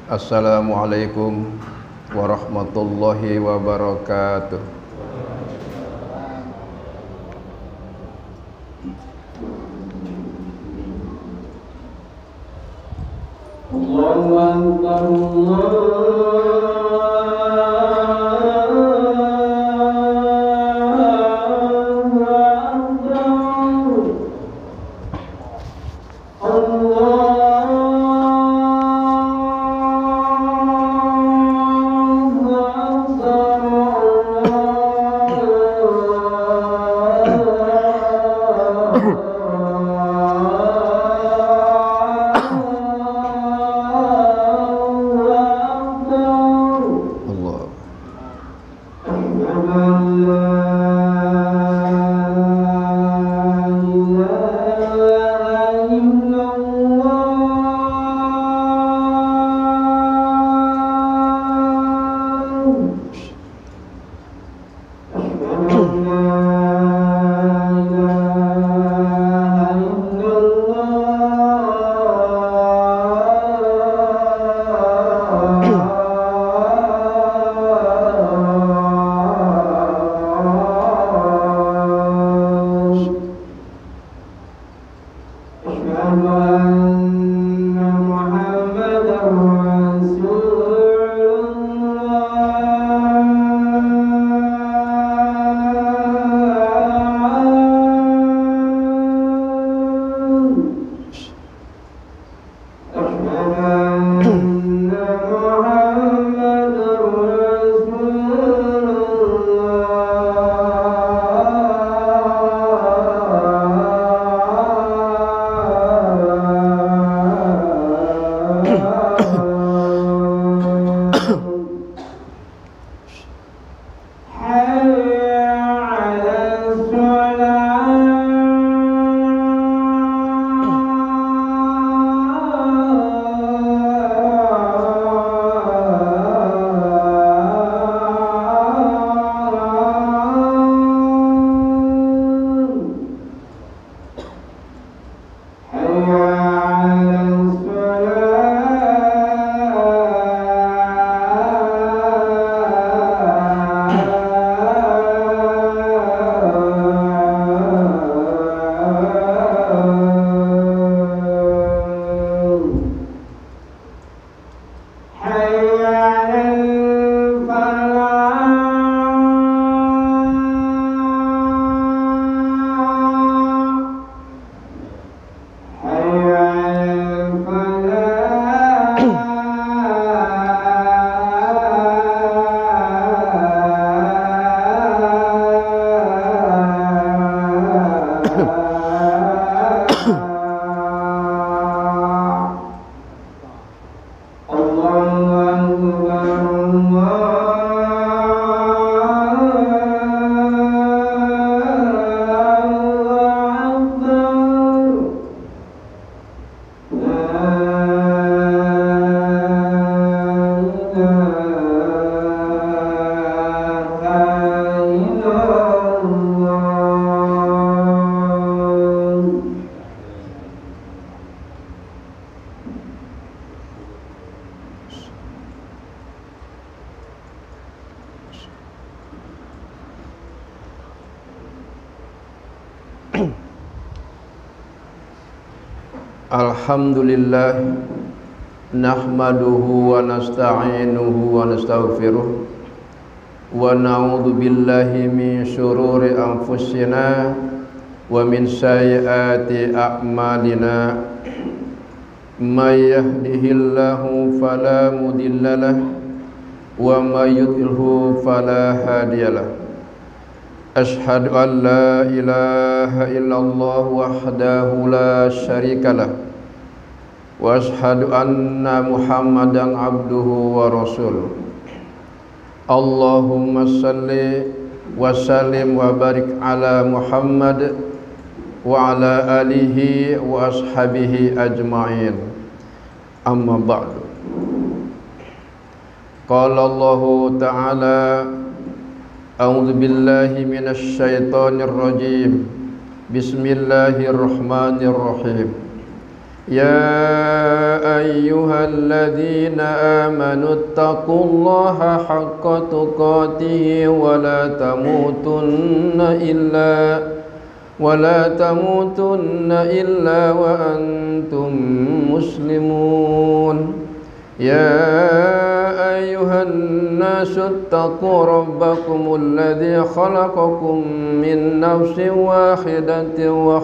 Assalamualaikum warahmatullahi wabarakatuh. Allahu Akbar, Alhamdulillah, nahmaduhu wa nasta'inuhu wa nastaghfiruh wa na'udzu billahi min syururi anfusina wa min sayyiati a'malina. May yahdihillahu fala mudhillalah wa may yudlilhu fala hadiyalah. Ashhadu an la ilaha illallah wahdahu la syarikalah wa ashhadu anna Muhammadan abduhu wa rasuluh. Allahumma salli wa sallim wa barik ala Muhammad wa ala alihi wa ashabihi ajma'in. Amma ba'du. Qala Allah ta'ala A'udzu billahi minasy syaithanir rajim. Bismillahirrahmanirrahim. Ya ayyuhalladzina amanu taqullaha haqqa tuqatih wa la tamutunna illa wa antum muslimun. Ya ayyuhan nasu taqu rabbakumul ladzi khalaqakum min nafsin wahidatin wa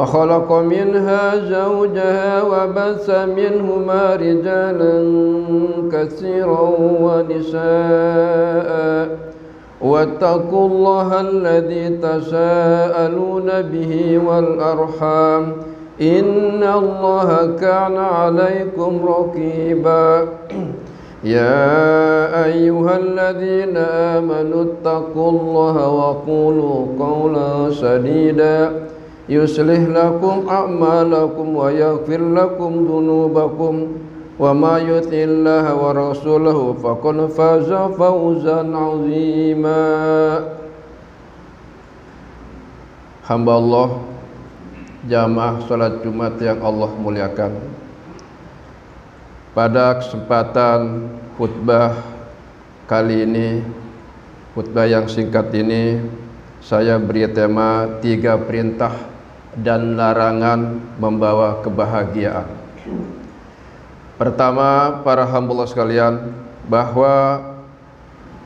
khalaqa minha zawjaha wa bassa minhuma rijalan katsiran wa nisaa wattaqullaha alladzi tasaaluna bihi wal arham innallaha kana 'alaikum raqiba. Ya ayyuhalladzina amanu taqullaha wa qulu qawlan sadida yuslih lakum a'malakum wa yaghfir lakum dhunubakum wa ma yuti'illaha wa rasulahu faqad faza fawzan 'azima. Hamba Allah, jamaah salat Jumat yang Allah muliakan, pada kesempatan khutbah kali ini, khutbah yang singkat ini, saya beri tema 3 perintah dan larangan membawa kebahagiaan. Pertama, para hamba Allah sekalian, bahwa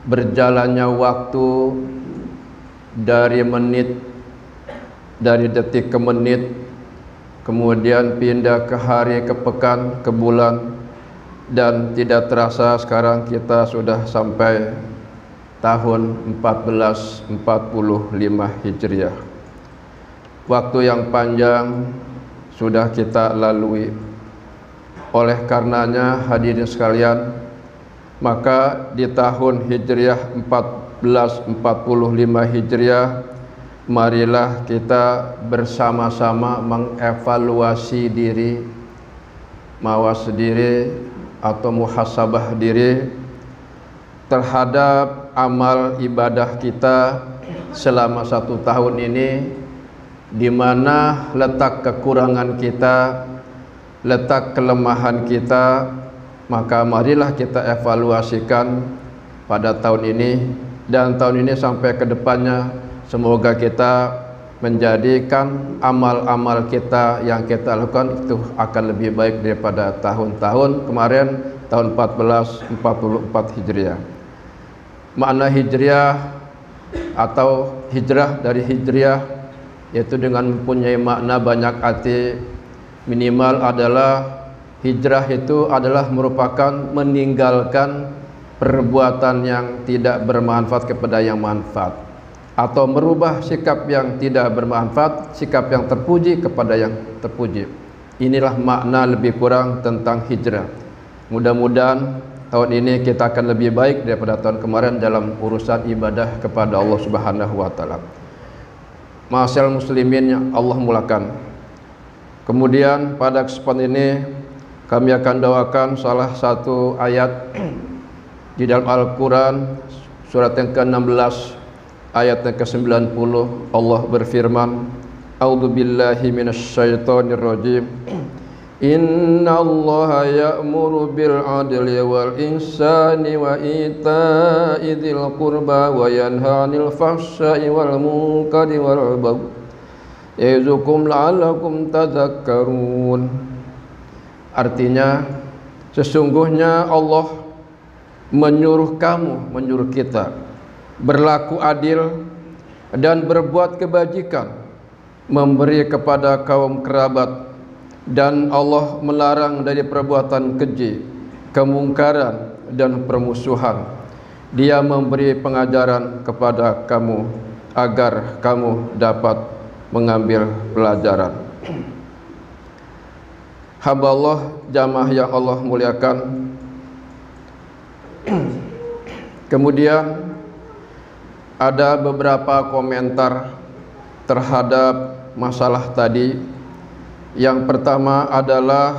berjalannya waktu dari detik ke menit, kemudian pindah ke hari, ke pekan, ke bulan, dan tidak terasa sekarang kita sudah sampai tahun 1445 Hijriah. Waktu yang panjang sudah kita lalui. Oleh karenanya hadirin sekalian, maka di tahun Hijriah 1445 Hijriah, marilah kita bersama-sama mengevaluasi diri, mawas diri atau muhasabah diri terhadap amal ibadah kita selama 1 tahun ini, di mana letak kekurangan kita, letak kelemahan kita. Maka marilah kita evaluasikan pada tahun ini, dan tahun ini sampai ke depannya. Semoga kita menjadikan amal-amal kita yang kita lakukan itu akan lebih baik daripada tahun-tahun kemarin, tahun 1444 Hijriah. Makna Hijriah atau hijrah dari Hijriah yaitu dengan mempunyai makna banyak arti. Minimal adalah hijrah itu adalah merupakan meninggalkan perbuatan yang tidak bermanfaat kepada yang manfaat, atau merubah sikap yang tidak bermanfaat, sikap yang terpuji kepada yang terpuji. Inilah makna lebih kurang tentang hijrah. Mudah-mudahan tahun ini kita akan lebih baik daripada tahun kemarin dalam urusan ibadah kepada Allah Subhanahu wa taala. Ma'asyiral muslimin yang Allah muliakan. Kemudian pada kesempatan ini kami akan doakan salah satu ayat di dalam Al-Quran, surat yang ke-16 ayat yang ke-90. Allah berfirman, A'udzu billahi minasyaitonir rajim. Innallaha ya'muru bil 'adli wal ihsani wa ita'i dzil qurba wa yanha 'anil fahsya'i wal munkari wal baghi ya'izukum la'allakum tadhakkarun. Artinya, sesungguhnya Allah menyuruh kita berlaku adil dan berbuat kebajikan, memberi kepada kaum kerabat, dan Allah melarang dari perbuatan keji, kemungkaran dan permusuhan. Dia memberi pengajaran kepada kamu agar kamu dapat mengambil pelajaran. Hamba Allah, jamaah yang Allah muliakan. Kemudian ada beberapa komentar terhadap masalah tadi. Yang pertama adalah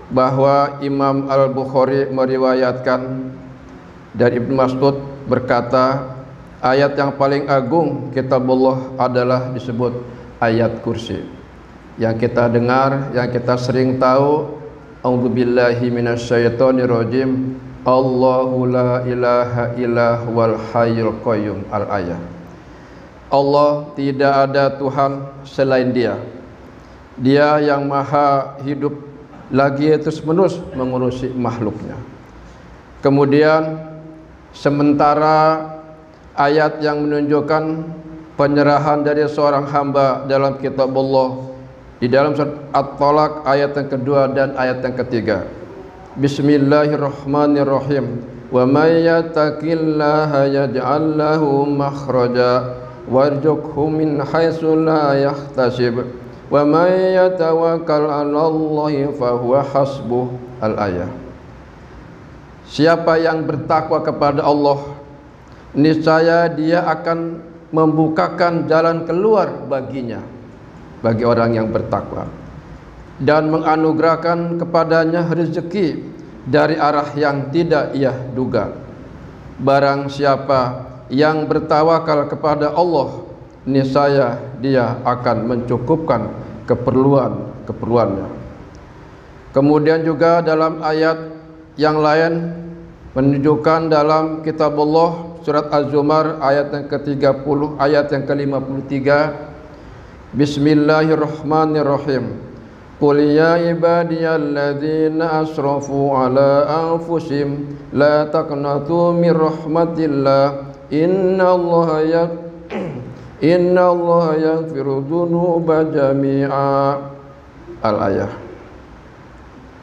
bahwa Imam Al-Bukhari meriwayatkan Dan Ibnu Mas'ud berkata, ayat yang paling agung kitabullah adalah disebut ayat kursi. Yang kita dengar, yang kita sering tahu, a'udzubillahi minasyaitonirrajim, Allahu la ilaha illa huwal hayyul qayyum, al-ayah. Allah tidak ada Tuhan selain Dia. Dia yang maha hidup lagi terus-menerus mengurusi makhluknya. Kemudian sementara ayat yang menunjukkan penyerahan dari seorang hamba dalam kitab Allah di dalam surat At-Talaq ayat yang kedua dan ayat yang ketiga. Bismillahirrahmanirrahim. Wa may yattaqillaha yaj'al lahu makhraja warzuqhu min haitsu la yahtasib wa may yatawakkal 'alallahi fahuwa hasbuh, al-ayah. Siapa yang bertakwa kepada Allah, niscaya Dia akan membukakan jalan keluar baginya, bagi orang yang bertakwa, dan menganugerahkan kepadanya rezeki dari arah yang tidak ia duga. Barang siapa yang bertawakal kepada Allah, niscaya Dia akan mencukupkan keperluannya. Kemudian juga dalam ayat yang lain menunjukkan dalam kitab Allah surat Az-Zumar ayat yang ke-30 ayat yang ke-53, Bismillahirrahmanirrahim. Qul ya ibadiyalladzina asrafu ala anfusihim la taqnatu min rahmatillah innallaha yaghfiru dzunuba jami'a, al-ayah.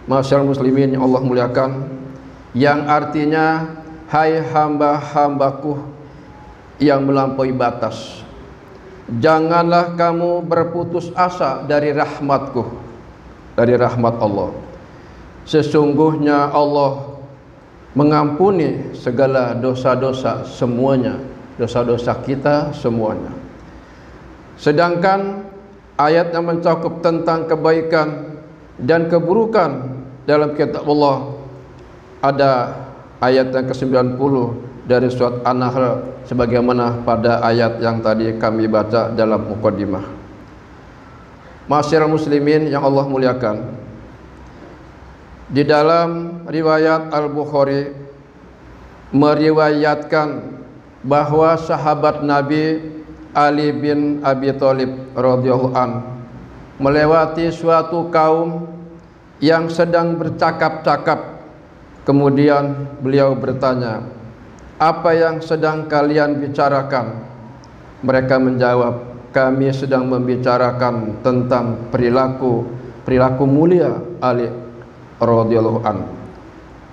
Masyaallah muslimin yang Allah muliakan, yang artinya hai hamba-hambaku yang melampaui batas, janganlah kamu berputus asa dari rahmatku, dari rahmat Allah. Sesungguhnya Allah mengampuni segala dosa-dosa semuanya, dosa-dosa kita semuanya. Sedangkan ayat yang mencakup tentang kebaikan dan keburukan dalam kitab Allah ada ayat yang ke-90 dari surat An-Nahl sebagaimana pada ayat yang tadi kami baca dalam muqaddimah. Ma'asyiral muslimin yang Allah muliakan, di dalam riwayat Al-Bukhari meriwayatkan bahwa sahabat Nabi Ali bin Abi Thalib radhiyallahu an melewati suatu kaum yang sedang bercakap-cakap. Kemudian beliau bertanya, apa yang sedang kalian bicarakan? Mereka menjawab, kami sedang membicarakan tentang perilaku mulia Ali radhiyallahu an.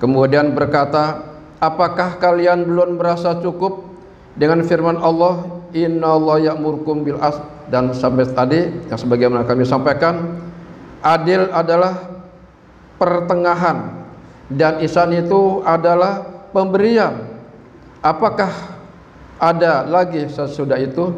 Kemudian berkata, apakah kalian belum merasa cukup dengan firman Allah, innallaha ya'murukum bil adl, dan sampai tadi yang sebagaimana kami sampaikan, adil adalah pertengahan dan ihsan itu adalah pemberian. Apakah ada lagi sesudah itu?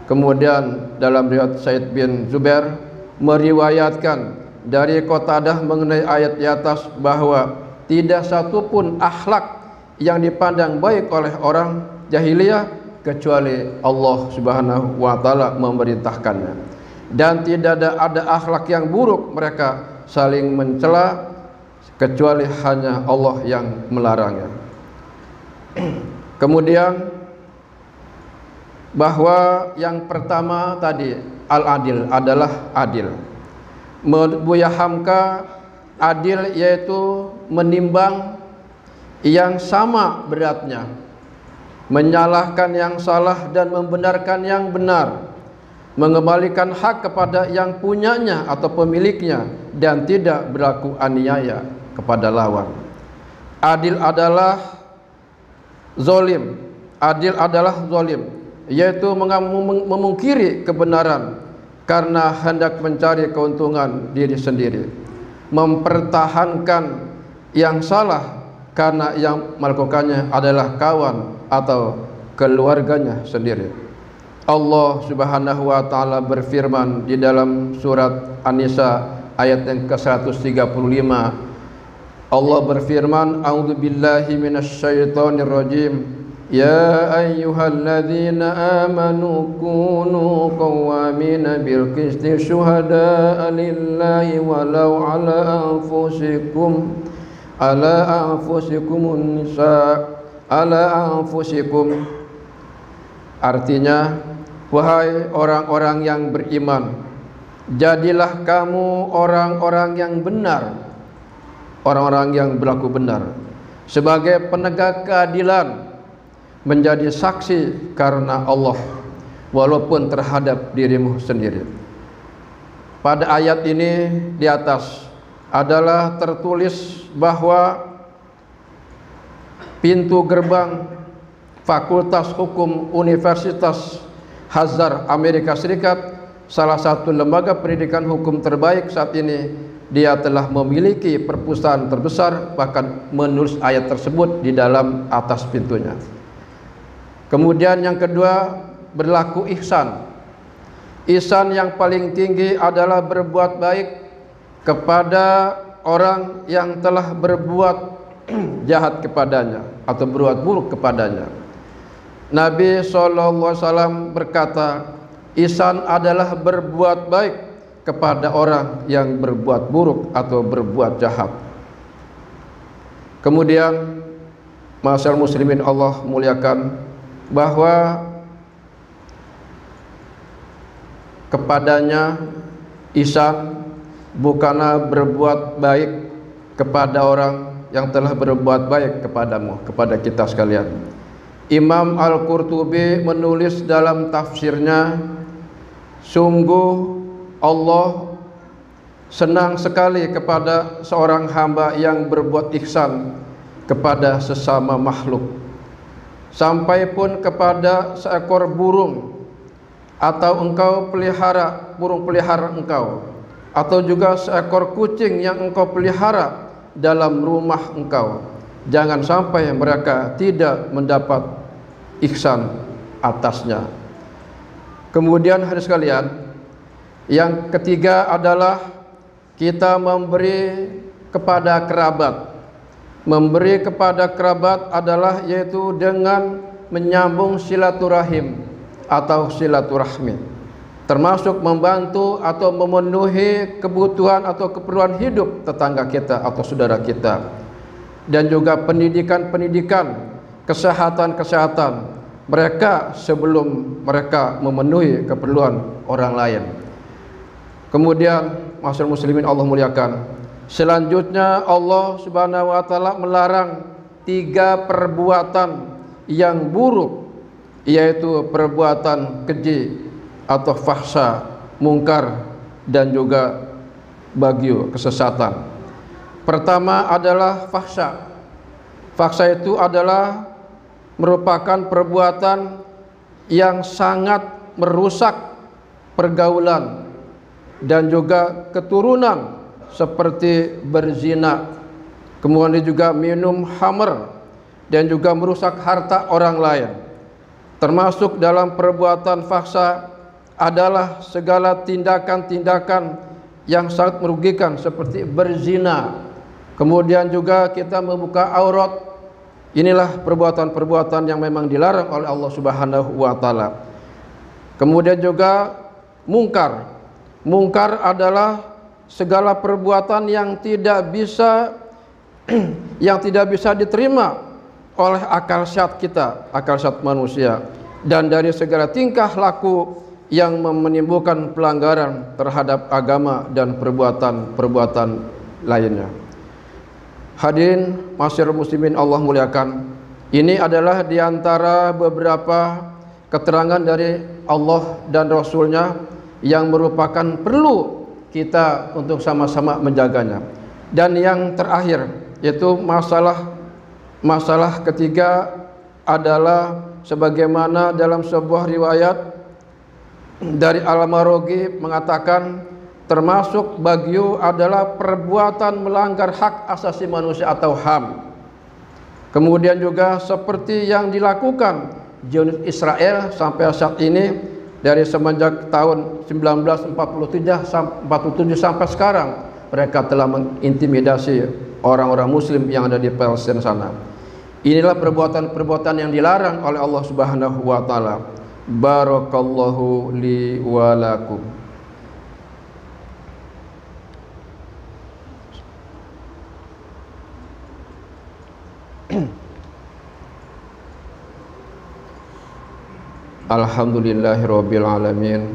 Kemudian dalam riwayat Said bin Zubair meriwayatkan dari Qatadah mengenai ayat di atas bahwa tidak satupun akhlak yang dipandang baik oleh orang jahiliyah kecuali Allah Subhanahu wa taala memerintahkannya, dan tidak ada akhlak yang buruk mereka saling mencela kecuali hanya Allah yang melarangnya. Kemudian bahwa yang pertama tadi al-adil adalah adil. Buya Hamka, adil yaitu menimbang yang sama beratnya, menyalahkan yang salah dan membenarkan yang benar, mengembalikan hak kepada yang punyanya atau pemiliknya, dan tidak berlaku aniaya kepada lawan. Adil adalah zalim. Adil adalah zalim, yaitu memungkiri kebenaran karena hendak mencari keuntungan diri sendiri, mempertahankan yang salah karena yang melakukannya adalah kawan atau keluarganya sendiri. Allah Subhanahu wa taala berfirman di dalam surat An-Nisa ayat yang ke-135, Allah berfirman, A'udzu billahi minasyaitonir rajim. Ya ayyuhalladzina amanu kunu qawwamina bil qisti syuhada'a lillahi walau ala anfusikum. Artinya, wahai orang-orang yang beriman, jadilah kamu orang-orang yang benar, orang-orang yang berlaku benar, sebagai penegak keadilan, menjadi saksi karena Allah walaupun terhadap dirimu sendiri. Pada ayat ini di atas adalah tertulis bahwa pintu gerbang Fakultas Hukum Universitas Hazard Amerika Serikat, salah satu lembaga pendidikan hukum terbaik saat ini, dia telah memiliki perpustakaan terbesar, bahkan menulis ayat tersebut di dalam atas pintunya. Kemudian yang kedua, berlaku ihsan. Ihsan yang paling tinggi adalah berbuat baik kepada orang yang telah berbuat jahat kepadanya atau berbuat buruk kepadanya. Nabi SAW berkata, ihsan adalah berbuat baik kepada orang yang berbuat buruk atau berbuat jahat. Kemudian, ma'asyiral muslimin Allah muliakan, bahwa kepadanya ihsan bukanlah berbuat baik kepada orang yang telah berbuat baik kepadamu, kepada kita sekalian. Imam Al-Qurtubi menulis dalam tafsirnya, sungguh Allah senang sekali kepada seorang hamba yang berbuat ihsan kepada sesama makhluk, sampai pun kepada seekor burung atau engkau pelihara, burung pelihara engkau, atau juga seekor kucing yang engkau pelihara dalam rumah engkau, jangan sampai mereka tidak mendapat ihsan atasnya. Kemudian hadirin sekalian, yang ketiga adalah kita memberi kepada kerabat. Memberi kepada kerabat adalah yaitu dengan menyambung silaturahim atau silaturahmi, termasuk membantu atau memenuhi kebutuhan atau keperluan hidup tetangga kita atau saudara kita, dan juga pendidikan-pendidikan, kesehatan-kesehatan mereka sebelum mereka memenuhi keperluan orang lain. Kemudian, ma'asyiral muslimin Allah muliakan, selanjutnya Allah Subhanahu wa taala melarang 3 perbuatan yang buruk, yaitu perbuatan keji atau fahsya, mungkar, dan juga bagyu, kesesatan. Pertama adalah fahsya. Fahsya itu adalah merupakan perbuatan yang sangat merusak pergaulan dan juga keturunan, seperti berzina, kemudian juga minum khamr, dan juga merusak harta orang lain. Termasuk dalam perbuatan fahsya adalah segala tindakan-tindakan yang sangat merugikan seperti berzina, kemudian juga kita membuka aurat. Inilah perbuatan-perbuatan yang memang dilarang oleh Allah Subhanahu wa taala. Kemudian juga mungkar. Mungkar adalah segala perbuatan yang tidak bisa diterima oleh akal sehat kita, akal sehat manusia, dan dari segala tingkah laku yang menimbulkan pelanggaran terhadap agama dan perbuatan-perbuatan lainnya. Hadirin ma'asyiral muslimin Allah muliakan, ini adalah diantara beberapa keterangan dari Allah dan Rasulnya yang merupakan perlu kita untuk sama-sama menjaganya. Dan yang terakhir, yaitu masalah ketiga adalah sebagaimana dalam sebuah riwayat dari Al-Maraghi mengatakan, termasuk bagyu adalah perbuatan melanggar hak asasi manusia atau HAM. Kemudian juga seperti yang dilakukan Zionis Israel sampai saat ini, dari semenjak tahun 1947 sampai sekarang, mereka telah mengintimidasi orang-orang muslim yang ada di Palestina sana. Inilah perbuatan-perbuatan yang dilarang oleh Allah Subhanahu wa taala. Barakallahu li wa lakum. Alhamdulillahirabbil alamin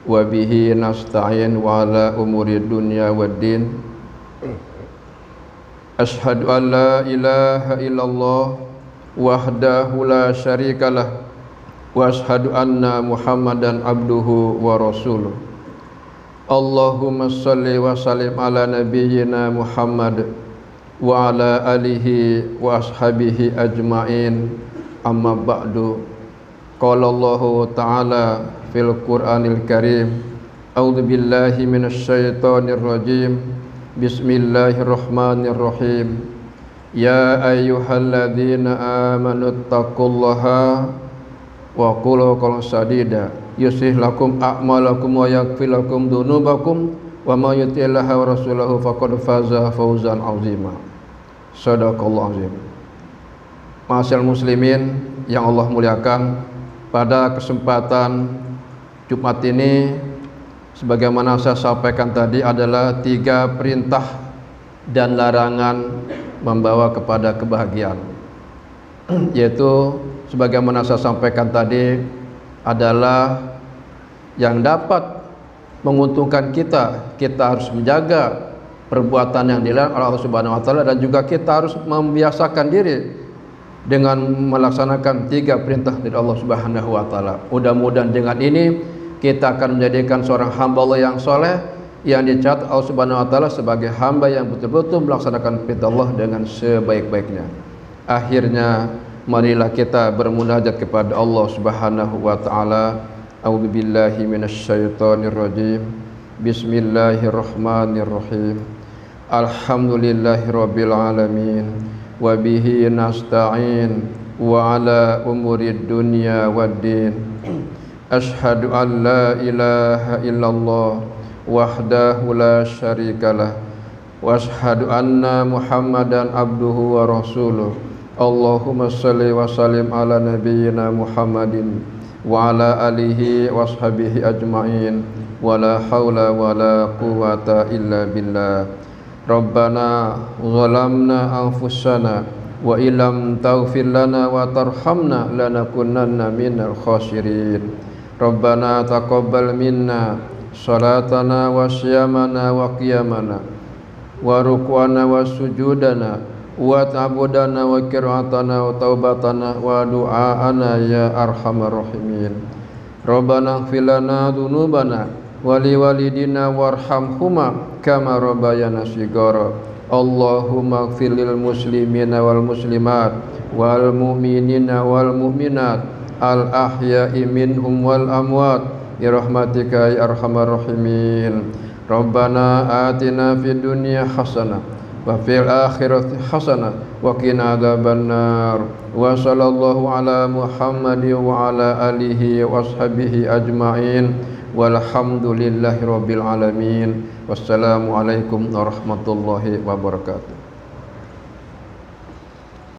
wa bihi nasta'in wa ala umuri dunya waddin. Ashhadu an la ilaha illallah wahdahu la syarikalah wa ashhadu anna Muhammadan abduhu wa rasuluh. Allahumma salli wa sallim ala nabiyyina Muhammad wa ala alihi wa ashabihi ajma'in. Amma ba'du. Qala Allahu ta'ala fil Qur'anil Karim. A'udzu billahi minasy syaithanir rajim. Bismillahirrahmanirrahim. Ya ayyuhalladzina amanu taqullaha wa qulu qawlan sadida yuslih lakum a'malakum wa yaghfir lakum dzunubakum wa may yuti'illaha wa rasulahu faqad faza fawzan 'azima. Shadaqallahu 'azim. Ma'asyiral muslimin yang Allah muliakan, pada kesempatan Jumat ini sebagaimana saya sampaikan tadi adalah 3 perintah dan larangan membawa kepada kebahagiaan. Yaitu sebagaimana saya sampaikan tadi adalah yang dapat menguntungkan kita harus menjaga perbuatan yang dilarang oleh Allah Subhanahu wa taala, dan juga kita harus membiasakan diri dengan melaksanakan 3 perintah dari Allah Subhanahu wa taala. Mudah-mudahan dengan ini kita akan menjadikan seorang hamba Allah yang soleh, yang dicatat Allah Subhanahu wa taala sebagai hamba yang betul-betul melaksanakan perintah Allah dengan sebaik-baiknya. Akhirnya marilah kita bermunajat kepada Allah Subhanahu wa taala. A'udzubillahi minasyaitonir rajim. Bismillahirrahmanirrahim. Alhamdulillahirabbil alamin wa bihi nasta'in wa ala umurid dunya waddin. Ashhadu an la ilaha illallah wahdahu la syarikalah wa ashhadu anna Muhammadan abduhu wa rasuluh. Allahumma salli wa sallim ala nabiyyina Muhammadin wa ala alihi wa ashabihi ajma'in. Wa la hawla wa la quwwata illa billah. Rabbana zalamna anfusana wa illam taghfir lana wa tarhamna lanakunanna minal khasirin. Rabbana taqabbal minna salatana wa siyamana wa qiyamana wa rukwana wa sujudana wa ta'budana wa qira'atana wa taubatana wa du'aana ya arhamar rahimin. Rabbana ighfir lana dzunubana wa liwalidina warhamhuma kama rabbayana shighara. Allahumma ighfir lil muslimina wal muslimat wal mu'minina wal mu'minat al ahya'i minhum wal amwat bi rahmatika ya arhamar rahimin. Rabbana atina fid dunya hasanah wa fil akhirati hasanah wa qina adzabannar. Wa sallallahu ala Muhammadin wa ala alihi wa ashabihi ajma'in. Walhamdulillahi rabbil alamin. Wassalamu alaikum warahmatullahi wabarakatuh.